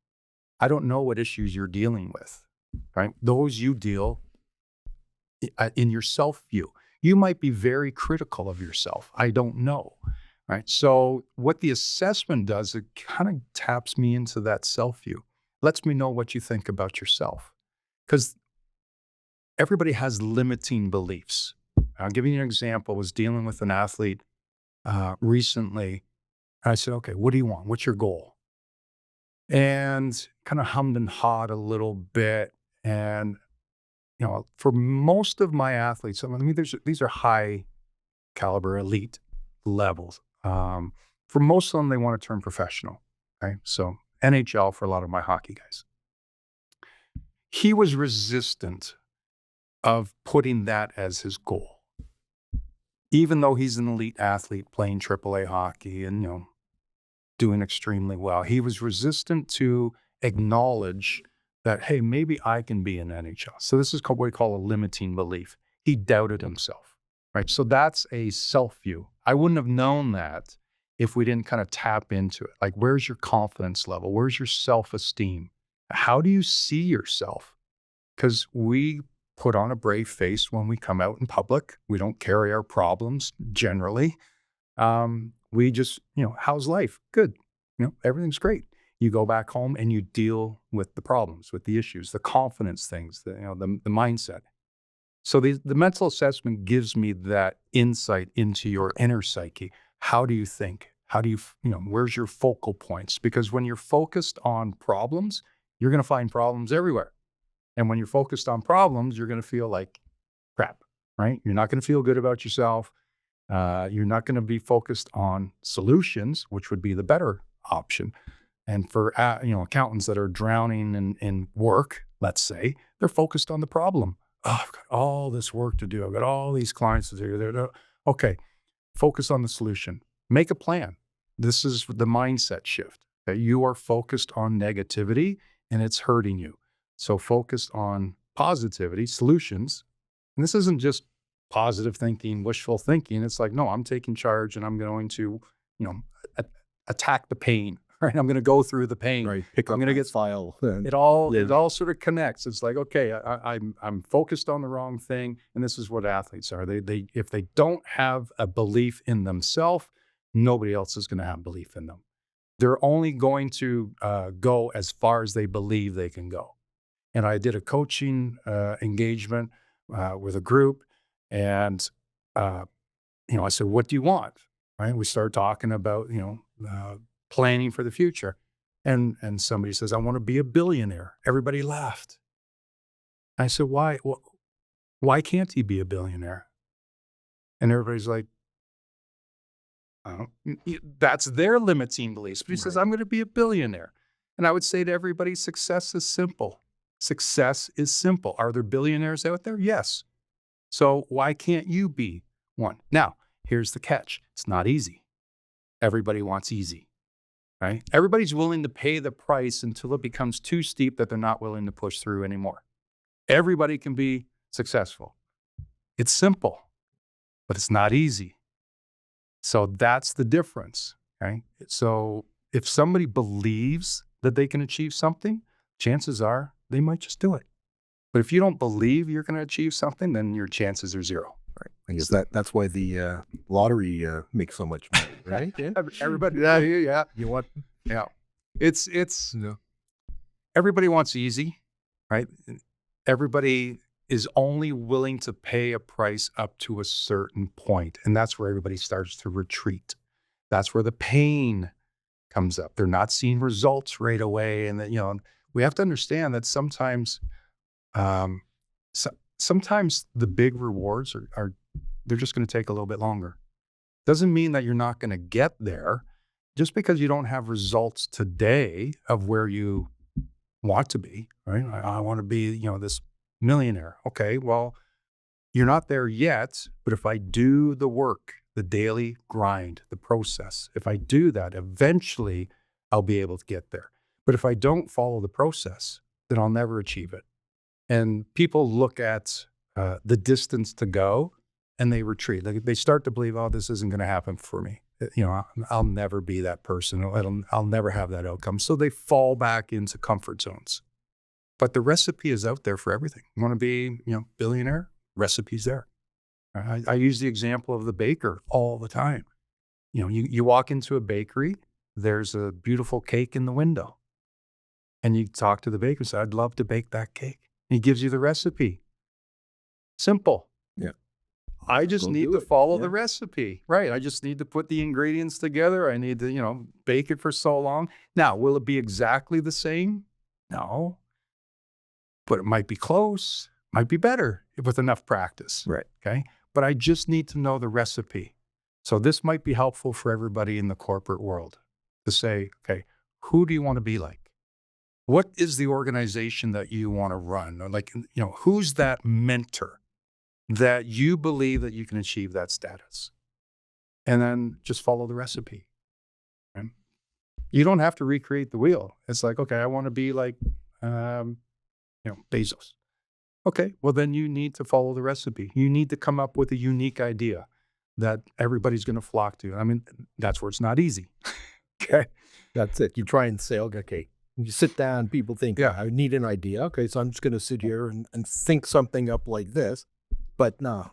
I don't know what issues you're dealing with, right? Those you deal in your self view. You might be very critical of yourself. I don't know, right? So what the assessment does, it kind of taps me into that self view, lets me know what you think about yourself. Because everybody has limiting beliefs. I'll give you an example. I was dealing with an athlete recently. I said, okay, what do you want? What's your goal? And kind of hummed and hawed a little bit. And for most of my athletes, I mean, these are high caliber, elite levels. For most of them, they want to turn professional. Okay, so NHL for a lot of my hockey guys. He was resistant of putting that as his goal, even though he's an elite athlete playing AAA hockey and doing extremely well. He was resistant to acknowledge that, hey, maybe I can be in NHL. So this is what we call a limiting belief. He doubted himself, right? So that's a self-view. I wouldn't have known that if we didn't kind of tap into it. Like, where's your confidence level? Where's your self-esteem? How do you see yourself? Because we put on a brave face when we come out in public. We don't carry our problems generally. We just, how's life? Good. Everything's great. You go back home and you deal with the problems, with the issues, the confidence things, the mindset. So the mental assessment gives me that insight into your inner psyche. How do you think? How do you, where's your focal points? Because when you're focused on problems, you're going to find problems everywhere. And when you're focused on problems, you're going to feel like crap, right? You're not going to feel good about yourself. You're not going to be focused on solutions, which would be the better option. And for accountants that are drowning in work, let's say, they're focused on the problem. Oh, I've got all this work to do. I've got all these clients to do. Okay, focus on the solution. Make a plan. This is the mindset shift. That you are focused on negativity and it's hurting you. So focus on positivity, solutions. And this isn't just positive thinking, wishful thinking. It's like, no, I'm taking charge and I'm going to, attack the pain, right? I'm going to go through the pain. Right. I'm going to get file. It all sort of connects. It's like, okay, I'm focused on the wrong thing. And this is what athletes are. They if they don't have a belief in themselves, nobody else is going to have belief in them. They're only going to go as far as they believe they can go. And I did a coaching engagement with a group, and I said, "What do you want?" Right? We started talking about planning for the future, and somebody says, "I want to be a billionaire." Everybody laughed. I said, "Why? Why can't he be a billionaire?" And everybody's like, "That's their limiting beliefs." But he says, "I'm going to be a billionaire," and I would say to everybody, success is simple. Success is simple. Are there billionaires out there? Yes. So why can't you be one? Now, here's the catch. It's not easy. Everybody wants easy, right? Everybody's willing to pay the price until it becomes too steep that they're not willing to push through anymore. Everybody can be successful. It's simple, but it's not easy. So that's the difference, right? So if somebody believes that they can achieve something, chances are they might just do it. But if you don't believe you're going to achieve something, then your chances are zero. Right. I guess that's why the lottery makes so much money, right? Yeah. Everybody, yeah. You want? Yeah. It's everybody wants easy, right? Everybody is only willing to pay a price up to a certain point, and that's where everybody starts to retreat. That's where the pain comes up. They're not seeing results right away, and that we have to understand that sometimes the big rewards are they're just going to take a little bit longer. Doesn't mean that you're not going to get there. Just because you don't have results today of where you want to be, right? I want to be, this millionaire. Okay, well, you're not there yet, but if I do the work, the daily grind, the process, if I do that, eventually I'll be able to get there. But if I don't follow the process, then I'll never achieve it. And people look at the distance to go and they retreat. They start to believe, oh, this isn't going to happen for me. I'll never be that person. I'll never have that outcome. So they fall back into comfort zones. But the recipe is out there for everything. You want to be, billionaire? Recipe's there. I use the example of the baker all the time. You walk into a bakery, there's a beautiful cake in the window. And you talk to the baker and say, I'd love to bake that cake. And he gives you the recipe. Simple. Yeah. I just need to follow the recipe, right? I just need to put the ingredients together. I need to, bake it for so long. Now, will it be exactly the same? No. But it might be close, might be better with enough practice. Right. Okay. but I just need to know the recipe. So this might be helpful for everybody in the corporate world to say, okay, who do you want to be like? What is the organization that you want to run? Or like, who's that mentor that you believe that you can achieve that status? And then just follow the recipe. Right? You don't have to recreate the wheel. It's like, okay, I want to be like, Bezos. Okay, well then you need to follow the recipe. You need to come up with a unique idea that everybody's going to flock to. I mean, that's where it's not easy. Okay. That's it. You try and say, okay, you sit down, people think, I need an idea. Okay, so I'm just going to sit here and think something up like this. But no,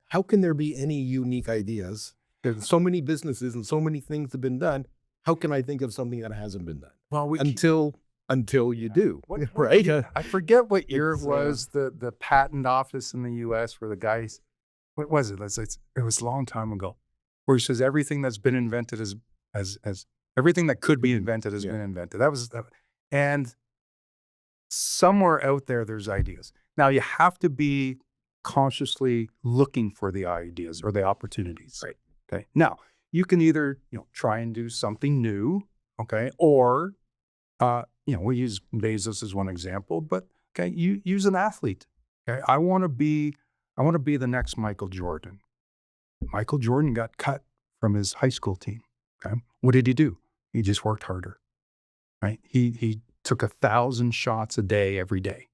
how can there be any unique ideas? There's so many businesses and so many things have been done. How can I think of something that hasn't been done? Well, until you do, right? I forget what year it was, the patent office in the U.S. where the guys, what was it? It was a long time ago, where he says everything that's been invented as everything that could be invented has been invented. And somewhere out there's ideas. Now you have to be consciously looking for the ideas or the opportunities. Right. Okay. Now you can either, try and do something new. Okay. Or, we use Bezos as one example, but okay, you use an athlete. Okay. I want to be the next Michael Jordan. Michael Jordan got cut from his high school team. Okay. What did he do? He just worked harder, right? He took 1,000 shots a day every day.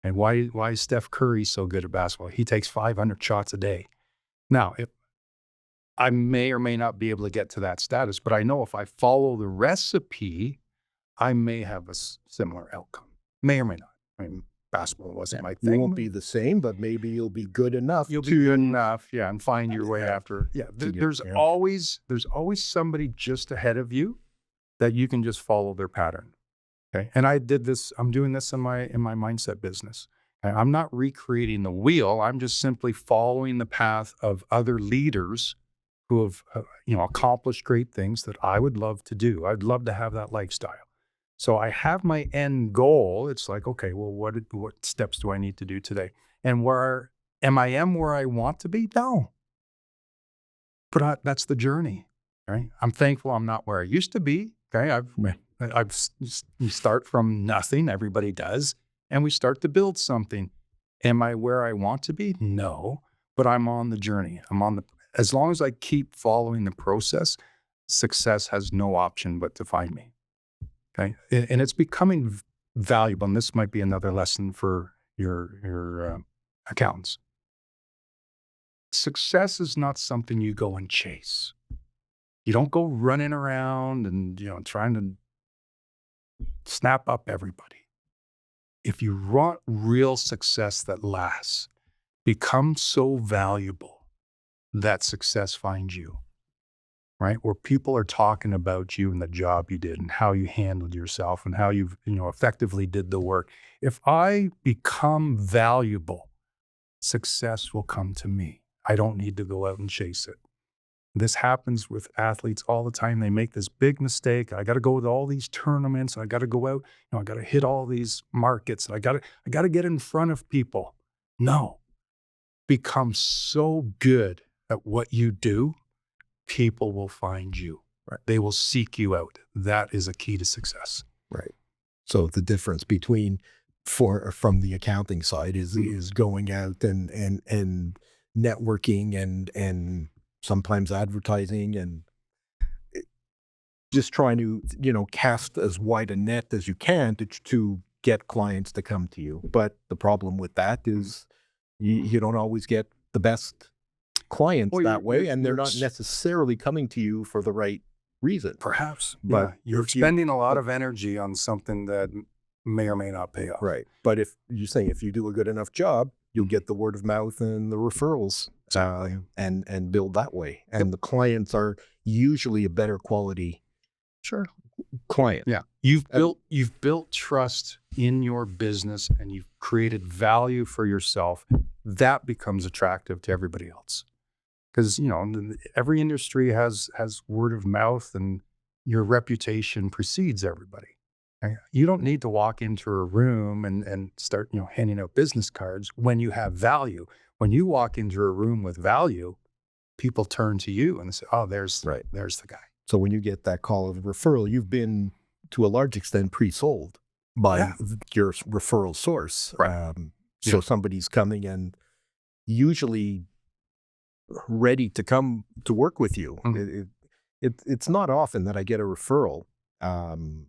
And why is Steph Curry so good at basketball? He takes 500 shots a day. Now, if I may or may not be able to get to that status, but I know if I follow the recipe, I may have a similar outcome. May or may not. I mean, basketball wasn't my thing. You won't be the same, but maybe you'll be good enough. You'll be good enough, and find your way after. Yeah, there's always somebody just ahead of you that you can just follow their pattern. Okay, and I did this. I'm doing this in my mindset business. Okay? I'm not recreating the wheel. I'm just simply following the path of other leaders who have accomplished great things that I would love to do. I'd love to have that lifestyle. So I have my end goal. It's like, okay, well, what steps do I need to do today? And where I want to be? No. But that's the journey, right? I'm thankful I'm not where I used to be. Okay, you start from nothing. Everybody does, and we start to build something. Am I where I want to be? No, but I'm on the journey. As long as I keep following the process, success has no option but to find me. Okay, and it's becoming valuable. And this might be another lesson for your accountants. Success is not something you go and chase. You don't go running around and trying to snap up everybody. If you want real success that lasts, become so valuable that success finds you. Right? Where people are talking about you and the job you did and how you handled yourself and how you effectively did the work. If I become valuable, success will come to me. I don't need to go out and chase it. This happens with athletes all the time. They make this big mistake. I got to go to all these tournaments. I got to go out. I got to hit all these markets. I got to get in front of people. No. Become so good at what you do, people will find you. Right. They will seek you out. That is a key to success. Right. So the difference between from the accounting side is going out and networking and sometimes advertising and just trying to, cast as wide a net as you can to get clients to come to you. But the problem with that is you don't always get the best clients that way, and they're not necessarily coming to you for the right reason. Perhaps, but you're spending a lot of energy on something that may or may not pay off. Right. But if you do a good enough job, you'll get the word of mouth and the referrals and build that way. And the clients are usually a better quality client. Yeah. You've built trust in your business and you've created value for yourself. That becomes attractive to everybody else. Because, every industry has word of mouth and your reputation precedes everybody. You don't need to walk into a room and start, handing out business cards when you have value. When you walk into a room with value, people turn to you and say, oh, there's the guy. So when you get that call of referral, you've been to a large extent pre-sold by your referral source. Right. So somebody's coming and usually ready to come to work with you. It's not often that I get a referral and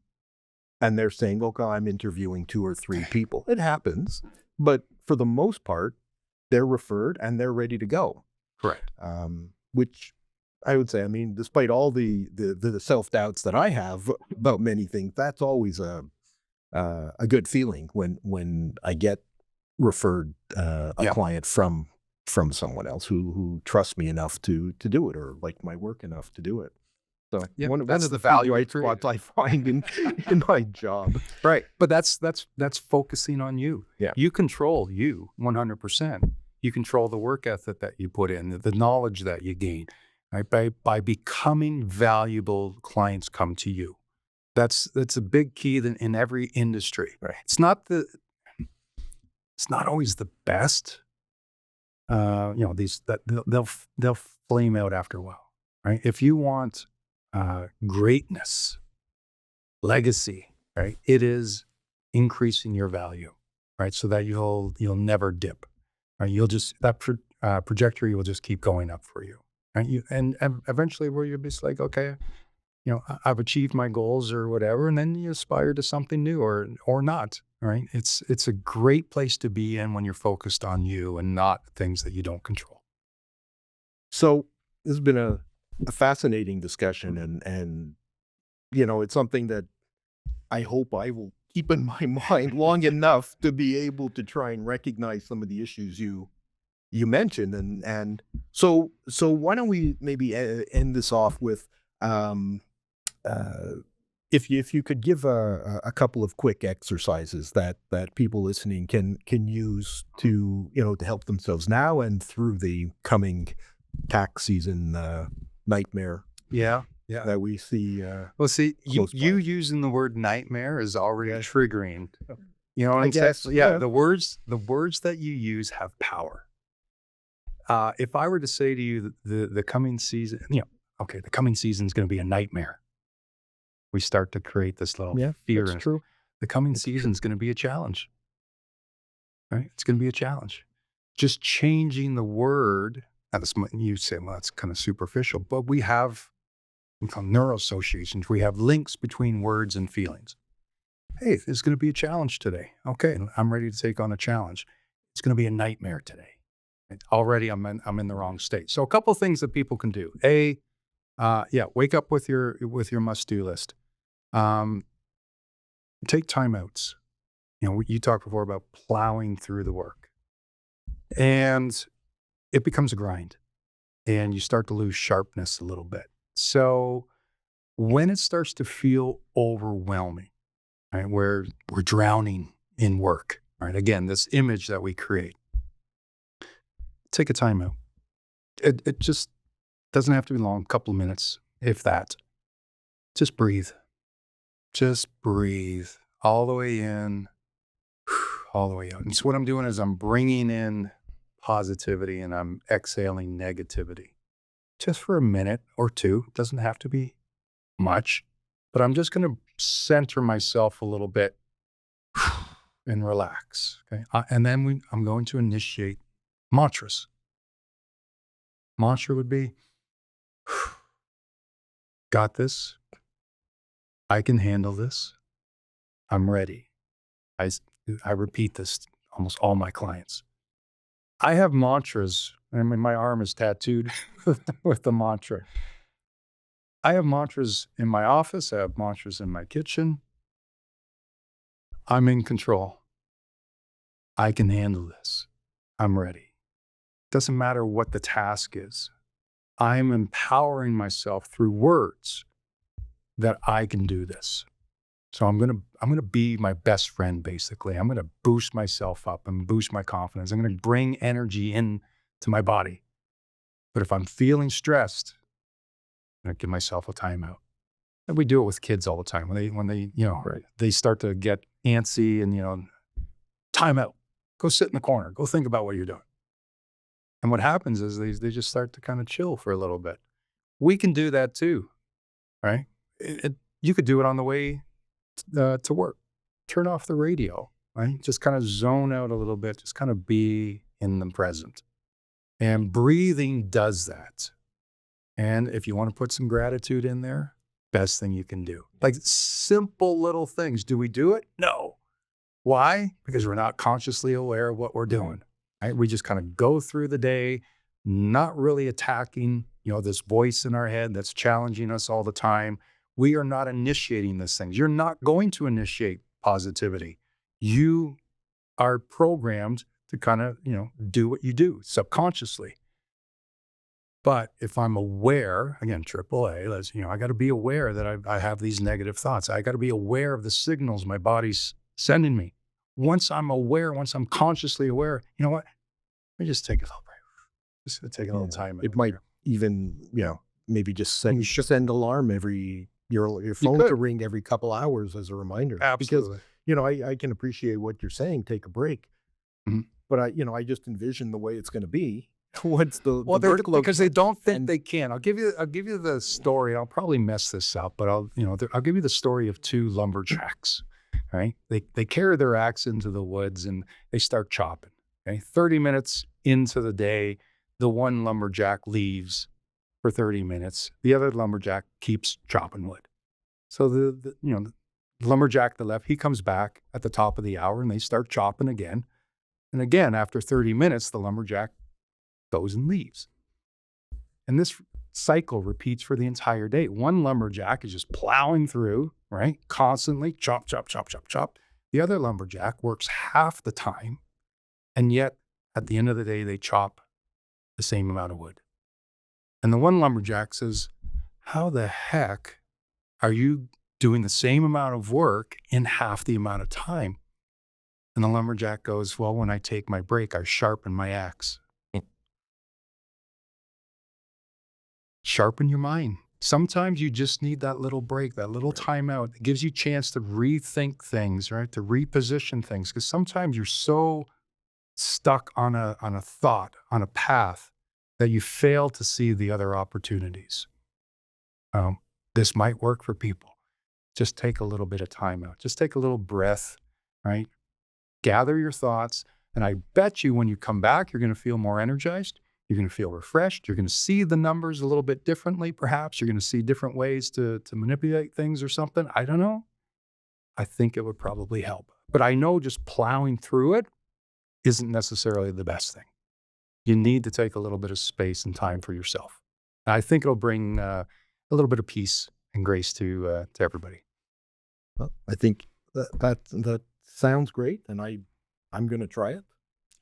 they're saying, okay, I'm interviewing 2 or 3 people. It happens, but for the most part, they're referred and they're ready to go. Correct. Which I would say, I mean, despite all the self-doubts that I have about many things, that's always a good feeling when I get referred a client from someone else who trusts me enough to do it or like my work enough to do it. So one of the value spots I find in my job. Right. But that's focusing on you. Yeah. You control you 100%. You control the work ethic that you put in, the knowledge that you gain. Right? By becoming valuable, clients come to you. That's a big key in every industry. Right. It's not always the best. They'll flame out after a while, right? If you want greatness, legacy, right? It is increasing your value, right? So that you'll never dip, right? Trajectory will just keep going up for you, right? And eventually where you'll be like, okay, I've achieved my goals or whatever, and then you aspire to something new or not, right? It's a great place to be in when you're focused on you and not things that you don't control. So this has been a fascinating discussion and it's something that I hope I will keep in my mind long enough to be able to try and recognize some of the issues you mentioned. And so why don't we maybe end this off with, if you could give a couple of quick exercises that people listening can use to help themselves now and through the coming tax season nightmare. That we see. Well, see, you using the word nightmare is already triggering. I guess. The words that you use have power. If I were to say to you the coming season, the coming season is going to be a nightmare. We start to create this little fear. That's true. The coming season is going to be a challenge, right? It's going to be a challenge. Just changing the word. Now, you say, well, that's kind of superficial, but we have neuroassociations. We have links between words and feelings. Hey, there's going to be a challenge today. Okay, I'm ready to take on a challenge. It's going to be a nightmare today. Already, I'm in the wrong state. So, a couple of things that people can do. Wake up with your must-do list. Take timeouts. You talked before about plowing through the work, and it becomes a grind, and you start to lose sharpness a little bit. So, when it starts to feel overwhelming, right, where we're drowning in work, right? Again, this image that we create. Take a timeout. It just doesn't have to be long, a couple of minutes, if that. Just breathe. Just breathe all the way in, all the way out. And so what I'm doing is I'm bringing in positivity and I'm exhaling negativity. Just for a minute or two. It doesn't have to be much, but I'm just going to center myself a little bit and relax. Okay. And then I'm going to initiate mantras. Mantra would be, got this. I can handle this. I'm ready. I repeat this to almost all my clients. I have mantras. I mean, my arm is tattooed with the mantra. I have mantras in my office. I have mantras in my kitchen. I'm in control. I can handle this. I'm ready. Doesn't matter what the task is. I'm empowering myself through words that I can do this. So I'm gonna be my best friend, basically. I'm gonna boost myself up and boost my confidence. I'm gonna bring energy in to my body. But if I'm feeling stressed, I'm gonna give myself a timeout. And we do it with kids all the time. When they they start to get antsy and timeout. Go sit in the corner. Go think about what you're doing. And what happens is they just start to kind of chill for a little bit. We can do that too, right? You could do it on the way to work. Turn off the radio, right? Just kind of zone out a little bit. Just kind of be in the present. And breathing does that. And if you want to put some gratitude in there, best thing you can do. Like simple little things. Do we do it? No. Why? Because we're not consciously aware of what we're doing. Right? We just kind of go through the day, not really attacking, this voice in our head that's challenging us all the time. We are not initiating these things. You're not going to initiate positivity. You are programmed to kind of, do what you do subconsciously. But if I'm aware, again, AAA, I got to be aware that I have these negative thoughts. I got to be aware of the signals my body's sending me. Once I'm aware, once I'm consciously aware, you know what? Let me just take a little break. Just take a little time. It might even, maybe just send alarm your phone to ring every couple hours as a reminder. Absolutely. Because, I can appreciate what you're saying, take a break. Mm-hmm. But I just envision the way it's going to be. What's the vertical? Because they don't think they can. I'll give you the story. I'll probably mess this up, but I'll give you the story of two lumberjacks. Right? They carry their axe into the woods and they start chopping. Okay, 30 minutes into the day, the one lumberjack leaves for 30 minutes. The other lumberjack keeps chopping wood. So the lumberjack that left, he comes back at the top of the hour and they start chopping again. And again, after 30 minutes, the lumberjack goes and leaves. And this cycle repeats for the entire day. One lumberjack is just plowing through, right? Constantly chop, chop, chop, chop, chop. The other lumberjack works half the time. And yet at the end of the day, they chop the same amount of wood. And the one lumberjack says, how the heck are you doing the same amount of work in half the amount of time? And the lumberjack goes, well, when I take my break, I sharpen my axe. Sharpen your mind. Sometimes you just need that little break, that little timeout. It gives you a chance to rethink things, right? To reposition things. Because sometimes you're so stuck on a thought, on a path, that you fail to see the other opportunities. This might work for people. Just take a little bit of time out. Just take a little breath, right? Gather your thoughts. And I bet you when you come back, you're going to feel more energized. You're going to feel refreshed. You're going to see the numbers a little bit differently, perhaps. You're going to see different ways to manipulate things or something. I don't know. I think it would probably help. But I know just plowing through it isn't necessarily the best thing. You need to take a little bit of space and time for yourself. And I think it'll bring a little bit of peace and grace to everybody. Well, I think that sounds great, and I'm going to try it.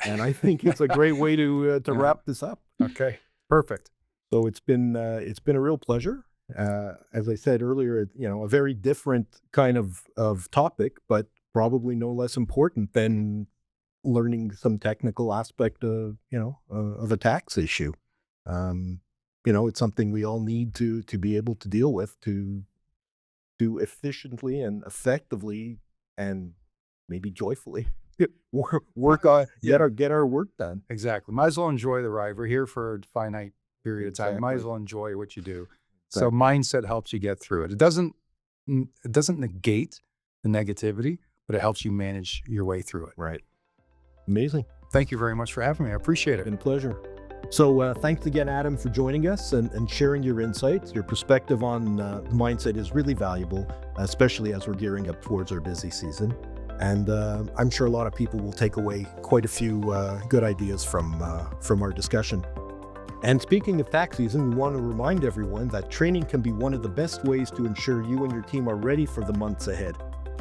And I think it's a great way to wrap this up. Okay, perfect. So it's been a real pleasure. As I said earlier, a very different kind of topic, but probably no less important than learning some technical aspect of a tax issue. It's something we all need to be able to deal with to efficiently and effectively and maybe joyfully work on get our work done. Exactly. Might as well enjoy the ride. We're here for a finite period of time. Exactly. Might as well enjoy what you do. Exactly. So mindset helps you get through it. It doesn't negate the negativity, but it helps you manage your way through it. Right. Amazing. Thank you very much for having me. I appreciate it. It's been a pleasure. So thanks again, Adam, for joining us and sharing your insights. Your perspective on mindset is really valuable, especially as we're gearing up towards our busy season. And I'm sure a lot of people will take away quite a few good ideas from our discussion. And speaking of tax season, we want to remind everyone that training can be one of the best ways to ensure you and your team are ready for the months ahead.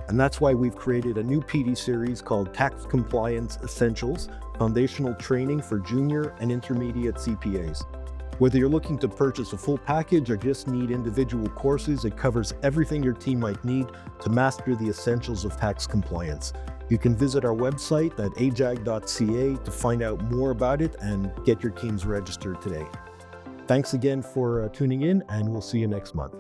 And that's why we've created a new PD series called Tax Compliance Essentials, Foundational Training for Junior and Intermediate CPAs. Whether you're looking to purchase a full package or just need individual courses, it covers everything your team might need to master the essentials of tax compliance. You can visit our website at ajag.ca to find out more about it and get your teams registered today. Thanks again for tuning in, and we'll see you next month.